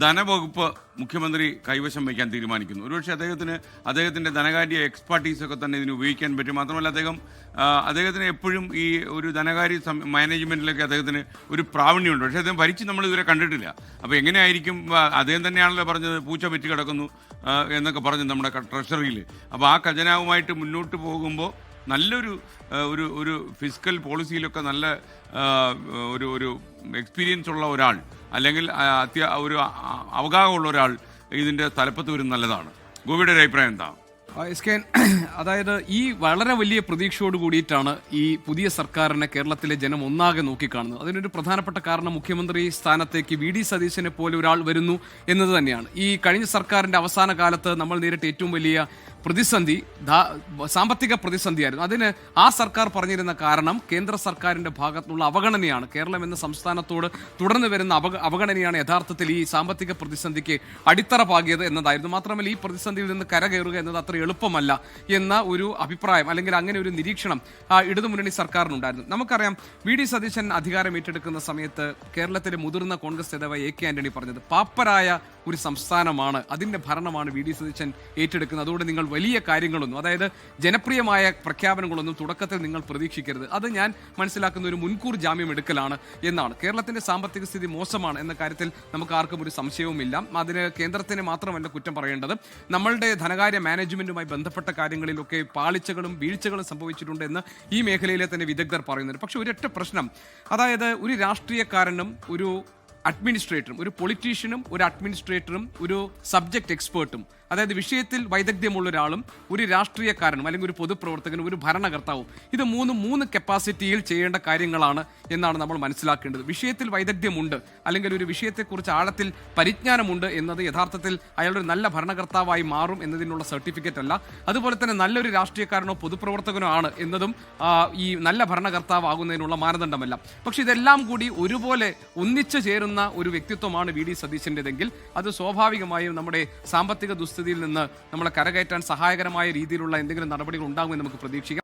ധനവകുപ്പ് മുഖ്യമന്ത്രി കൈവശം വയ്ക്കാൻ തീരുമാനിക്കുന്നു. ഒരുപക്ഷെ അദ്ദേഹത്തിൻ്റെ ധനകാര്യ എക്സ്പെർട്ടീസൊക്കെ തന്നെ ഇതിന് ഉപയോഗിക്കാൻ പറ്റും. മാത്രമല്ല അദ്ദേഹത്തിന് എപ്പോഴും ഈ ഒരു ധനകാര്യ മാനേജ്മെൻറ്റിലൊക്കെ അദ്ദേഹത്തിന് ഒരു പ്രാവീണ്യമുണ്ട്. പക്ഷേ അദ്ദേഹം ഭരിച്ച് നമ്മൾ ഇതുവരെ കണ്ടിട്ടില്ല. അപ്പോൾ എങ്ങനെയായിരിക്കും, അദ്ദേഹം തന്നെയാണല്ലോ പറഞ്ഞത് പൂച്ച പെറ്റ് കിടക്കുന്നു എന്നൊക്കെ പറഞ്ഞു നമ്മുടെ ട്രഷറിയിൽ. അപ്പോൾ ആ ഖജനാവുമായിട്ട് മുന്നോട്ട് പോകുമ്പോൾ നല്ലൊരു ഒരു ഫിസിക്കൽ പോളിസിയിലൊക്കെ നല്ല ഒരു എക്സ്പീരിയൻസ് ഉള്ള ഒരാൾ, അല്ലെങ്കിൽ ഒരു അവഗാഹമുള്ള ഒരാൾ ഇതിൻ്റെ തലപ്പത്ത് വരും നല്ലതാണ്. ഗോപിയുടെ ഒരു അഭിപ്രായം എന്താ? അതായത് ഈ വളരെ വലിയ പ്രതീക്ഷയോട് കൂടിയിട്ടാണ് ഈ പുതിയ സർക്കാരിനെ കേരളത്തിലെ ജനം ഒന്നാകെ നോക്കിക്കാണുന്നത്. അതിനൊരു പ്രധാനപ്പെട്ട കാരണം മുഖ്യമന്ത്രി സ്ഥാനത്തേക്ക് വി ഡി സതീശനെ പോലെ ഒരാൾ വരുന്നു എന്നത് തന്നെയാണ്. ഈ കഴിഞ്ഞ സർക്കാരിന്റെ അവസാന കാലത്ത് നമ്മൾ നേരിട്ട ഏറ്റവും വലിയ പ്രതിസന്ധി സാമ്പത്തിക പ്രതിസന്ധിയായിരുന്നു. അതിന് ആ സർക്കാർ പറഞ്ഞിരുന്ന കാരണം കേന്ദ്ര സർക്കാരിന്റെ ഭാഗത്തുള്ള അവഗണനയാണ്. കേരളം എന്ന സംസ്ഥാനത്തോട് തുടർന്ന് വരുന്ന അവഗണനയാണ് യഥാർത്ഥത്തിൽ ഈ സാമ്പത്തിക പ്രതിസന്ധിക്ക് അടിത്തറ പാകിയത് എന്നതായിരുന്നു. മാത്രമല്ല, ഈ പ്രതിസന്ധിയിൽ നിന്ന് കരകയറുക എന്നത് അത്ര എളുപ്പമല്ല എന്ന ഒരു അഭിപ്രായം, അല്ലെങ്കിൽ അങ്ങനെ ഒരു നിരീക്ഷണം ഇടതുമുന്നണി സർക്കാരിനുണ്ടായിരുന്നു. നമുക്കറിയാം, വി ഡി സതീശൻ അധികാരം ഏറ്റെടുക്കുന്ന സമയത്ത് കേരളത്തിലെ മുതിർന്ന കോൺഗ്രസ് നേതാവ് എ കെ ആന്റണി പറഞ്ഞത്, പാപ്പരായ ഒരു സംസ്ഥാനമാണ്, അതിന്റെ ഭരണമാണ് വി ഡി സതീശൻ ഏറ്റെടുക്കുന്നത്. അതുകൊണ്ട് നിങ്ങൾ വലിയ കാര്യങ്ങളൊന്നും, അതായത് ജനപ്രിയമായ പ്രഖ്യാപനങ്ങളൊന്നും തുടക്കത്തിൽ നിങ്ങൾ പ്രതീക്ഷിക്കരുത്. അത് ഞാൻ മനസ്സിലാക്കുന്ന ഒരു മുൻകൂർ ജാമ്യം എടുക്കലാണ് എന്നാണ്. കേരളത്തിന്റെ സാമ്പത്തിക സ്ഥിതി മോശമാണ് എന്ന കാര്യത്തിൽ നമുക്ക് ആർക്കും ഒരു സംശയവുമില്ല. അതിന് കേന്ദ്രത്തിന് മാത്രമല്ല കുറ്റം പറയേണ്ടത്, നമ്മളുടെ ധനകാര്യ മാനേജ്മെന്റുമായി ബന്ധപ്പെട്ട കാര്യങ്ങളിലൊക്കെ പാളിച്ചകളും വീഴ്ചകളും സംഭവിച്ചിട്ടുണ്ട് എന്ന് ഈ മേഖലയിലെ തന്നെ വിദഗ്ധർ പറയുന്നുണ്ട്. പക്ഷെ ഒരൊറ്റ പ്രശ്നം, അതായത് ഒരു രാഷ്ട്രീയക്കാരനും ഒരു അഡ്മിനിസ്ട്രേറ്ററും, ഒരു പൊളിറ്റീഷ്യനും ഒരു അഡ്മിനിസ്ട്രേറ്ററും ഒരു സബ്ജക്ട് എക്സ്പേർട്ടും, അതായത് വിഷയത്തിൽ വൈദഗ്ധ്യമുള്ള ഒരാളും ഒരു രാഷ്ട്രീയക്കാരനും അല്ലെങ്കിൽ ഒരു പൊതുപ്രവർത്തകനും ഒരു ഭരണകർത്താവും, ഇത് മൂന്ന് കപ്പാസിറ്റിയിൽ ചെയ്യേണ്ട കാര്യങ്ങളാണ് എന്നാണ് നമ്മൾ മനസ്സിലാക്കേണ്ടത്. വിഷയത്തിൽ വൈദഗ്ധ്യമുണ്ട് അല്ലെങ്കിൽ ഒരു വിഷയത്തെക്കുറിച്ച് ആഴത്തിൽ പരിജ്ഞാനമുണ്ട് എന്നത് യഥാർത്ഥത്തിൽ അയാളൊരു നല്ല ഭരണകർത്താവായി മാറും എന്നതിനുള്ള സർട്ടിഫിക്കറ്റ് അല്ല. അതുപോലെ തന്നെ നല്ലൊരു രാഷ്ട്രീയക്കാരനോ പൊതുപ്രവർത്തകനോ ആണ് എന്നതും ഈ നല്ല ഭരണകർത്താവാകുന്നതിനുള്ള മാനദണ്ഡമല്ല. പക്ഷെ ഇതെല്ലാം കൂടി ഒരുപോലെ ഒന്നിച്ചു ചേരുന്ന ഒരു വ്യക്തിത്വമാണ് വി ഡി സതീശൻ്റെതെങ്കിൽ അത് സ്വാഭാവികമായും നമ്മുടെ സാമ്പത്തിക ദുസ്ഥിതിയിൽ നിന്ന് നമ്മളെ കരകയറ്റാൻ സഹായകരമായ രീതിയിലുള്ള എന്തെങ്കിലും നടപടികൾ ഉണ്ടാകുമെന്ന് നമുക്ക് പ്രതീക്ഷിക്കാം.